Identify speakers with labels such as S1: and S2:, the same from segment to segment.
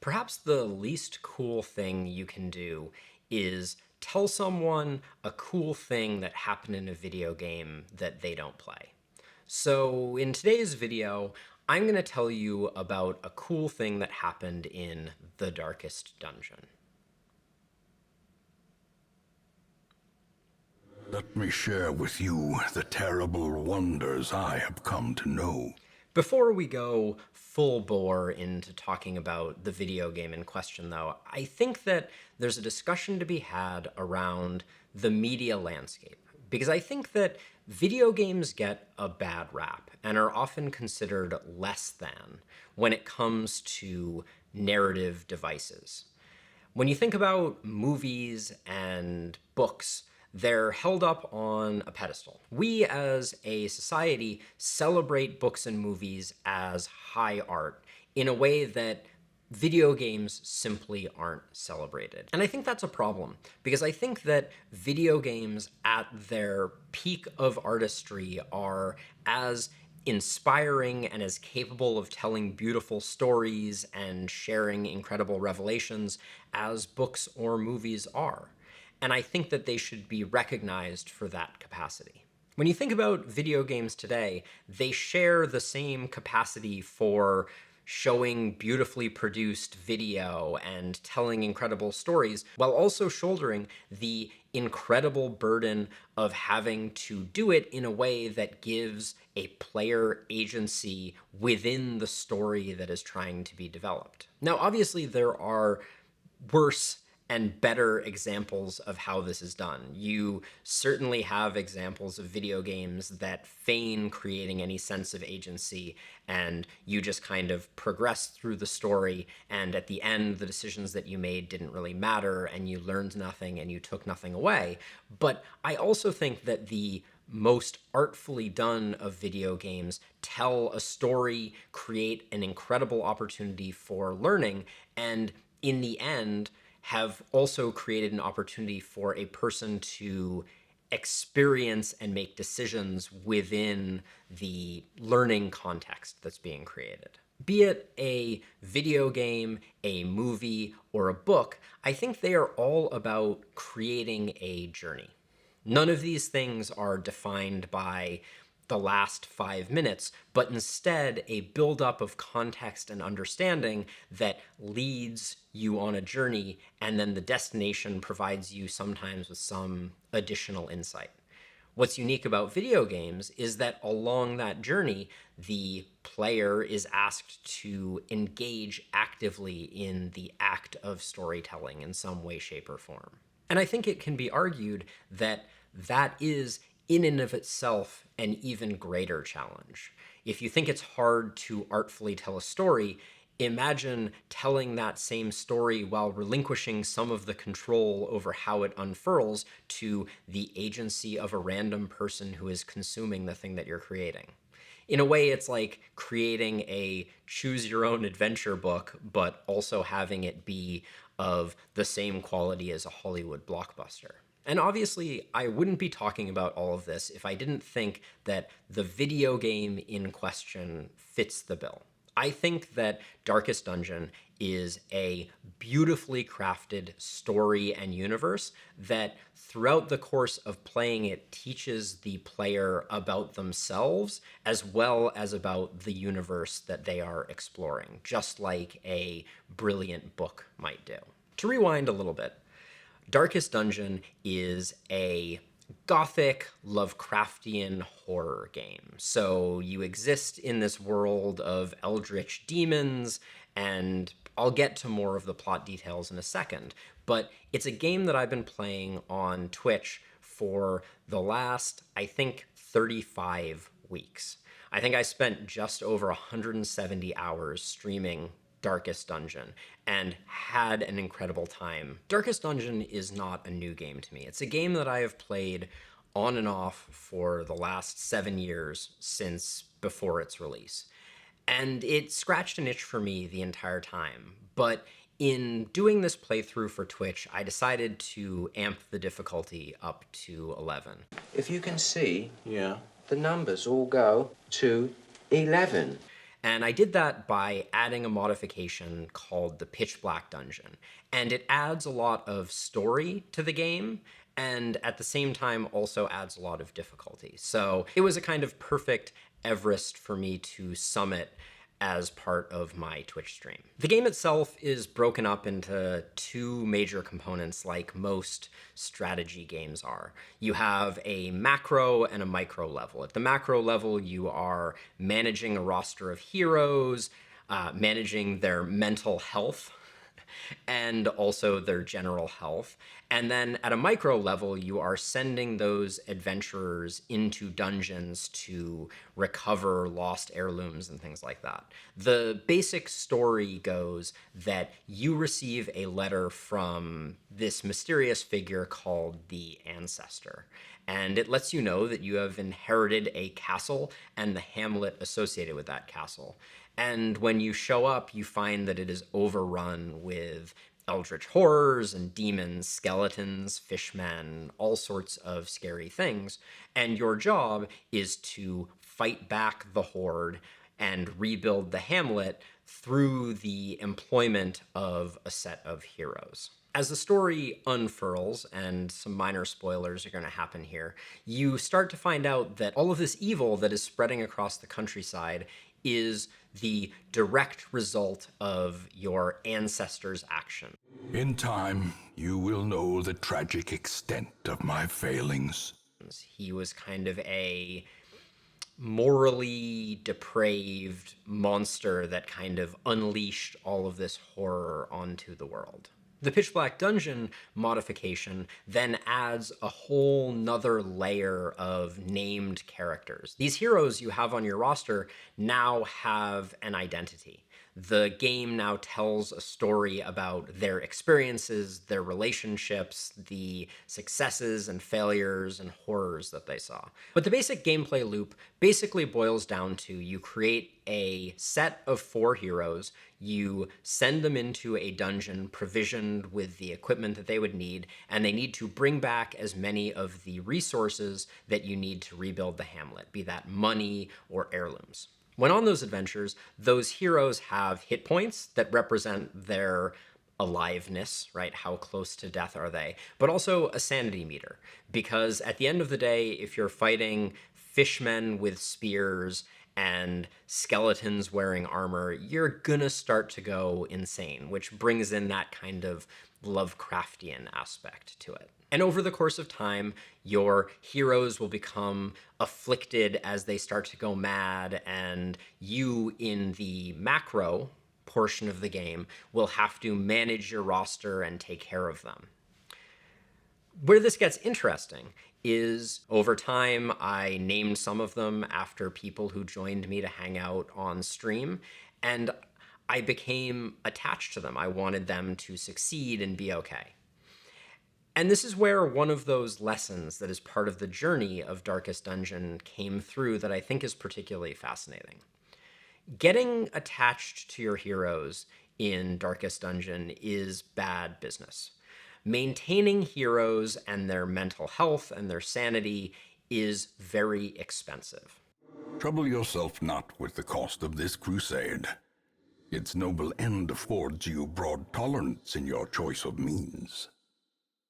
S1: Perhaps the least cool thing you can do is tell someone a cool thing that happened in a video game that they don't play. So in today's video, I'm going to tell you about a cool thing that happened in The Darkest Dungeon.
S2: Let me share with you the terrible wonders I have come to know.
S1: Before we go full bore into talking about the video game in question, though, I think that there's a discussion to be had around the media landscape. Because I think that video games get a bad rap and are often considered less than when it comes to narrative devices. When you think about movies and books, they're held up on a pedestal. We as a society celebrate books and movies as high art in a way that video games simply aren't celebrated. And I think that's a problem because I think that video games at their peak of artistry are as inspiring and as capable of telling beautiful stories and sharing incredible revelations as books or movies are. And I think that they should be recognized for that capacity. When you think about video games today, they share the same capacity for showing beautifully produced video and telling incredible stories, while also shouldering the incredible burden of having to do it in a way that gives a player agency within the story that is trying to be developed. Now, obviously, there are worse and better examples of how this is done. You certainly have examples of video games that feign creating any sense of agency, and you just kind of progress through the story, and at the end, the decisions that you made didn't really matter, and you learned nothing, and you took nothing away. But I also think that the most artfully done of video games tell a story, create an incredible opportunity for learning, and in the end, have also created an opportunity for a person to experience and make decisions within the learning context that's being created. Be it a video game, a movie, or a book, I think they are all about creating a journey. None of these things are defined by the last 5 minutes, but instead a buildup of context and understanding that leads you on a journey, and then the destination provides you sometimes with some additional insight. What's unique about video games is that along that journey, the player is asked to engage actively in the act of storytelling in some way, shape, or form. And I think it can be argued that that is in and of itself an even greater challenge. If you think it's hard to artfully tell a story, imagine telling that same story while relinquishing some of the control over how it unfurls to the agency of a random person who is consuming the thing that you're creating. In a way, it's like creating a choose your own adventure book, but also having it be of the same quality as a Hollywood blockbuster. And obviously, I wouldn't be talking about all of this if I didn't think that the video game in question fits the bill. I think that Darkest Dungeon is a beautifully crafted story and universe that throughout the course of playing it teaches the player about themselves as well as about the universe that they are exploring, just like a brilliant book might do. To rewind a little bit, Darkest Dungeon is a gothic Lovecraftian horror game. So you exist in this world of eldritch demons, and I'll get to more of the plot details in a second, but it's a game that I've been playing on Twitch for the last, I think, 35 weeks. I think I spent just over 170 hours streaming Darkest Dungeon and had an incredible time. Darkest Dungeon is not a new game to me. It's a game that I have played on and off for the last 7 years since before its release. And it scratched an itch for me the entire time. But in doing this playthrough for Twitch, I decided to amp the difficulty up to 11.
S3: If you can see, yeah, the numbers all go to 11.
S1: And I did that by adding a modification called the Pitch Black Dungeon. And it adds a lot of story to the game, and at the same time also adds a lot of difficulty. So it was a kind of perfect Everest for me to summit as part of my Twitch stream. The game itself is broken up into two major components like most strategy games are. You have a macro and a micro level. At the macro level, you are managing a roster of heroes, managing their mental health, and also their general health. And then at a micro level, you are sending those adventurers into dungeons to recover lost heirlooms and things like that. The basic story goes that you receive a letter from this mysterious figure called the Ancestor. And it lets you know that you have inherited a castle and the hamlet associated with that castle. And when you show up, you find that it is overrun with eldritch horrors and demons, skeletons, fishmen, all sorts of scary things. And your job is to fight back the horde and rebuild the hamlet through the employment of a set of heroes. As the story unfurls, and some minor spoilers are going to happen here, you start to find out that all of this evil that is spreading across the countryside is the direct result of your ancestors' action.
S2: In time, you will know the tragic extent of my failings.
S1: He was kind of a morally depraved monster that kind of unleashed all of this horror onto the world. The Pitch Black Dungeon modification then adds a whole nother layer of named characters. These heroes you have on your roster now have an identity. The game now tells a story about their experiences, their relationships, the successes and failures and horrors that they saw. But the basic gameplay loop basically boils down to you create a set of 4 heroes, you send them into a dungeon provisioned with the equipment that they would need, and they need to bring back as many of the resources that you need to rebuild the hamlet, be that money or heirlooms. When on those adventures, those heroes have hit points that represent their aliveness, right? How close to death are they? But also a sanity meter, because at the end of the day, if you're fighting fishmen with spears and skeletons wearing armor, you're gonna start to go insane, which brings in that kind of Lovecraftian aspect to it. And over the course of time, your heroes will become afflicted as they start to go mad, and you, in the macro portion of the game, will have to manage your roster and take care of them. Where this gets interesting is over time, I named some of them after people who joined me to hang out on stream, and I became attached to them. I wanted them to succeed and be okay. And this is where one of those lessons that is part of the journey of Darkest Dungeon came through that I think is particularly fascinating. Getting attached to your heroes in Darkest Dungeon is bad business. Maintaining heroes and their mental health and their sanity is very expensive.
S2: Trouble yourself not with the cost of this crusade. Its noble end affords you broad tolerance in your choice of means.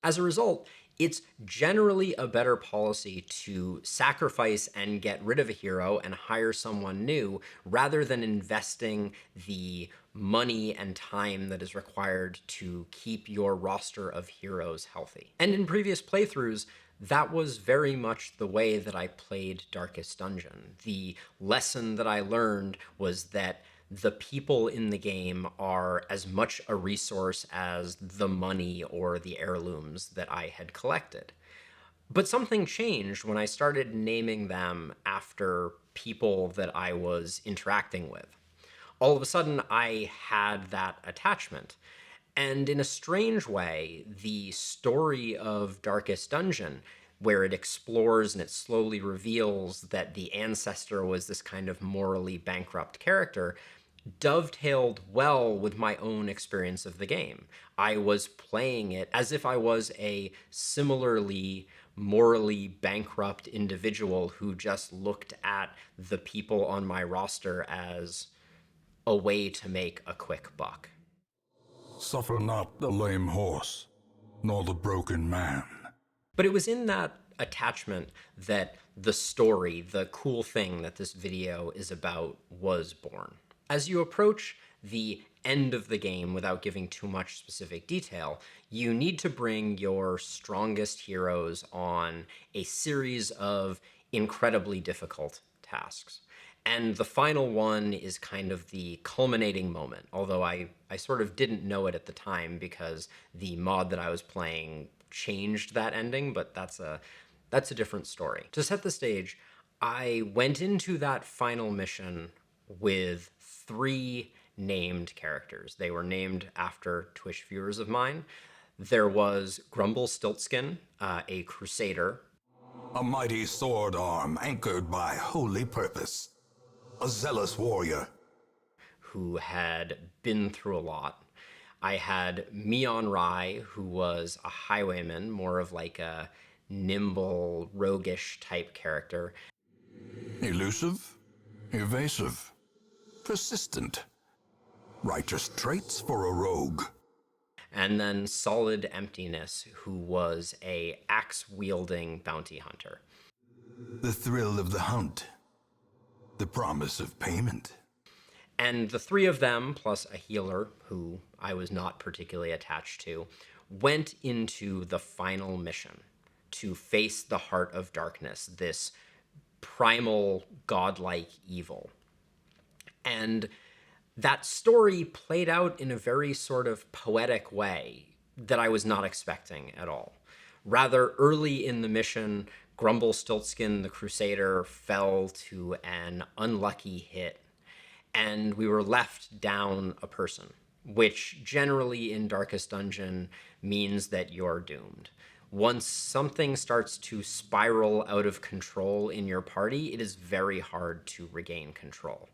S1: As a result, it's generally a better policy to sacrifice and get rid of a hero and hire someone new rather than investing the money and time that is required to keep your roster of heroes healthy. And in previous playthroughs, that was very much the way that I played Darkest Dungeon. The lesson that I learned was that the people in the game are as much a resource as the money or the heirlooms that I had collected. But something changed when I started naming them after people that I was interacting with. All of a sudden, I had that attachment. And in a strange way, the story of Darkest Dungeon, where it explores and it slowly reveals that the Ancestor was this kind of morally bankrupt character, dovetailed well with my own experience of the game. I was playing it as if I was a similarly morally bankrupt individual who just looked at the people on my roster as a way to make a quick buck.
S2: Suffer not the lame horse, nor the broken man.
S1: But it was in that attachment that the story, the cool thing that this video is about, was born. As you approach the end of the game, without giving too much specific detail, you need to bring your strongest heroes on a series of incredibly difficult tasks. And the final one is kind of the culminating moment, although I sort of didn't know it at the time because the mod that I was playing changed that ending, but that's a different story. To set the stage, I went into that final mission with 3 named characters. They were named after Twitch viewers of mine. There was Grumble Stiltskin, a crusader.
S2: A mighty sword arm anchored by holy purpose. A zealous warrior.
S1: Who had been through a lot. I had Mion Rai, who was a highwayman, more of like a nimble, roguish type character.
S2: Elusive, evasive, persistent. Righteous traits for a rogue.
S1: And then Solid Emptiness, who was a axe-wielding bounty hunter.
S2: The thrill of the hunt. The promise of payment.
S1: And the 3 of them, plus a healer, who I was not particularly attached to, went into the final mission to face the Heart of Darkness, this primal, godlike evil. And that story played out in a very sort of poetic way that I was not expecting at all. Rather early in the mission, Grumble Stiltskin, the Crusader, fell to an unlucky hit, and we were left down a person, which generally in Darkest Dungeon means that you're doomed. Once something starts to spiral out of control in your party, it is very hard to regain control.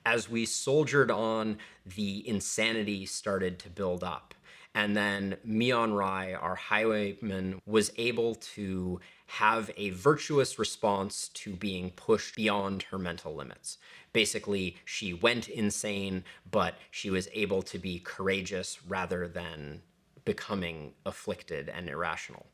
S1: As we soldiered on, the insanity started to build up. And then Mion Rai, our highwayman, was able to have a virtuous response to being pushed beyond her mental limits. Basically, she went insane, but she was able to be courageous rather than becoming afflicted and irrational.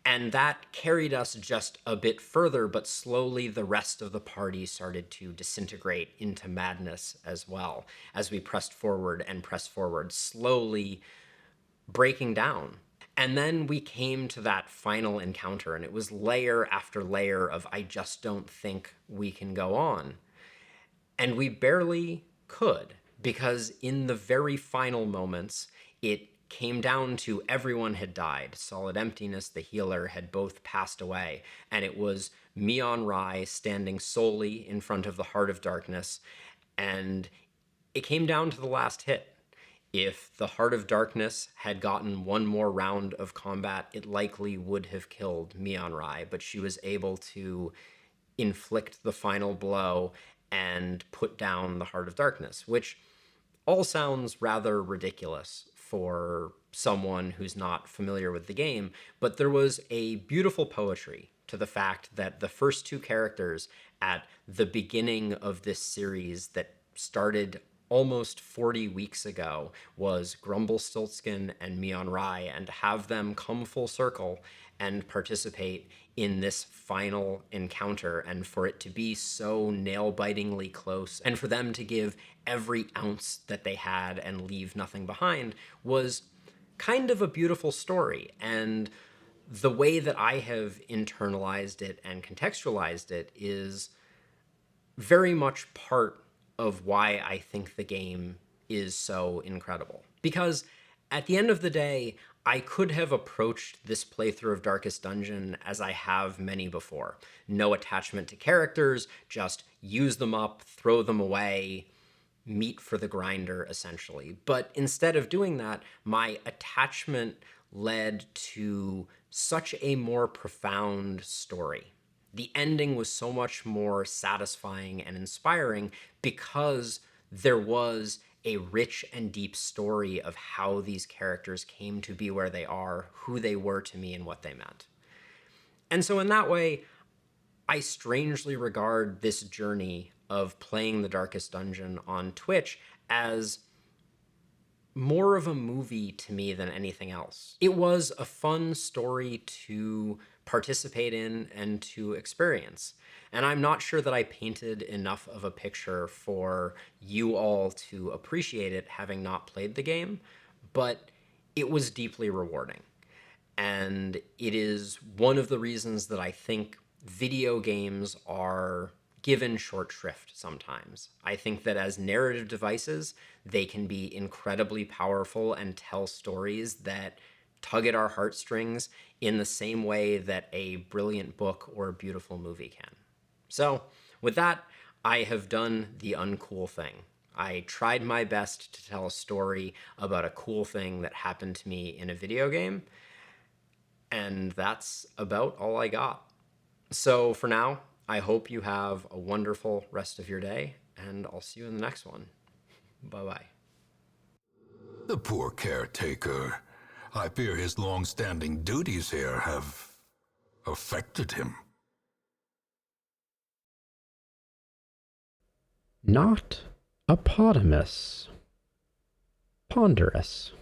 S1: And that carried us just a bit further, but slowly the rest of the party started to disintegrate into madness as well, as we pressed forward, slowly breaking down. And then we came to that final encounter, and it was layer after layer of, I just don't think we can go on. And we barely could, because in the very final moments, it came down to everyone had died. Solid Emptiness, the healer, had both passed away, and it was Mion Rai standing solely in front of the Heart of Darkness, and it came down to the last hit. If the Heart of Darkness had gotten one more round of combat, it likely would have killed Mion Rai, but she was able to inflict the final blow and put down the Heart of Darkness, which all sounds rather ridiculous for someone who's not familiar with the game, but there was a beautiful poetry to the fact that the first 2 characters at the beginning of this series that started almost 40 weeks ago was Grumble Stiltskin and Mion Rai, and to have them come full circle and participate in this final encounter, and for it to be so nail-bitingly close, and for them to give every ounce that they had and leave nothing behind, was kind of a beautiful story. And the way that I have internalized it and contextualized it is very much part of why I think the game is so incredible. Because at the end of the day, I could have approached this playthrough of Darkest Dungeon as I have many before. No attachment to characters, just use them up, throw them away, meat for the grinder, essentially. But instead of doing that, my attachment led to such a more profound story. The ending was so much more satisfying and inspiring because there was a rich and deep story of how these characters came to be where they are, who they were to me, and what they meant. And so in that way, I strangely regard this journey of playing the Darkest Dungeon on Twitch as more of a movie to me than anything else. It was a fun story to participate in and to experience. And I'm not sure that I painted enough of a picture for you all to appreciate it, having not played the game, but it was deeply rewarding. And it is one of the reasons that I think video games are given short shrift sometimes. I think that as narrative devices, they can be incredibly powerful and tell stories that tug at our heartstrings in the same way that a brilliant book or a beautiful movie can. So, with that, I have done the uncool thing. I tried my best to tell a story about a cool thing that happened to me in a video game, and that's about all I got. So for now, I hope you have a wonderful rest of your day, and I'll see you in the next one. Bye bye.
S2: The poor caretaker. I fear his long-standing duties here have affected him.
S3: Not a potamus. Ponderous.